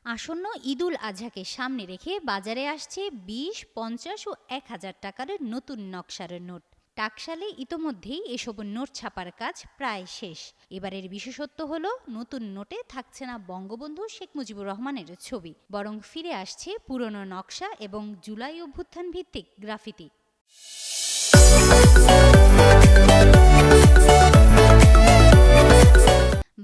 আসন্ন ঈদুল আজহাকে সামনে রেখে বাজারে আসছে ২০, ৫০ ও ১,০০০ টাকার নতুন নকশার নোট। টাকশালে ইতোমধ্যেই এসব নোট ছাপার কাজ প্রায় শেষ। এবারের বিশেষত্ব হলো নতুন নোটে থাকছে না বঙ্গবন্ধু শেখ মুজিবুর রহমানের ছবি, বরং ফিরে আসছে পুরনো নকশা এবং জুলাই অভ্যুত্থান ভিত্তিক গ্রাফিতি।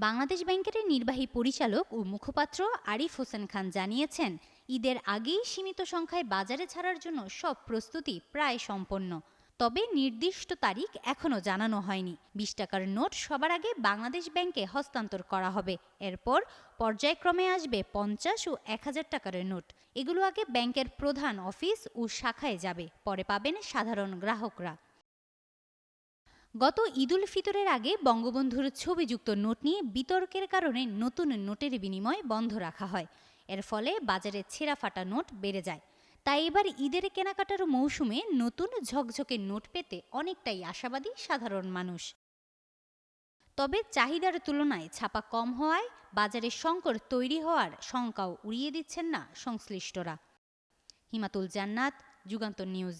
বাংলাদেশ ব্যাংকের নির্বাহী পরিচালক ও মুখপাত্র আরিফ হোসেন খান জানিয়েছেন, ঈদের আগেই সীমিত সংখ্যায় বাজারে ছাড়ার জন্য সব প্রস্তুতি প্রায় সম্পন্ন। তবে নির্দিষ্ট তারিখ এখনও জানানো হয়নি। ২০ টাকার নোট সবার আগে বাংলাদেশ ব্যাংকে হস্তান্তর করা হবে। এরপর পর্যায়ক্রমে আসবে ৫০ ও ১,০০০ টাকার নোট। এগুলো আগে ব্যাংকের প্রধান অফিস ও শাখায় যাবে, পরে পাবেন সাধারণ গ্রাহকরা। গত ঈদুল ফিতরের আগে বঙ্গবন্ধুর ছবিযুক্ত নোট নিয়ে বিতর্কের কারণে নতুন নোটের বিনিময় বন্ধ রাখা হয়। এর ফলে বাজারে ছেঁড়া ফাটা নোট বেড়ে যায়। তাই এবার ঈদের কেনাকাটার মৌসুমে নতুন ঝকঝকে নোট পেতে অনেকটাই আশাবাদী সাধারণ মানুষ। তবে চাহিদার তুলনায় ছাপা কম হওয়ায় বাজারে সংকট তৈরি হওয়ার শঙ্কাও উড়িয়ে দিচ্ছেন না সংশ্লিষ্টরা। হিমাতুল জান্নাত, যুগান্তর নিউজ।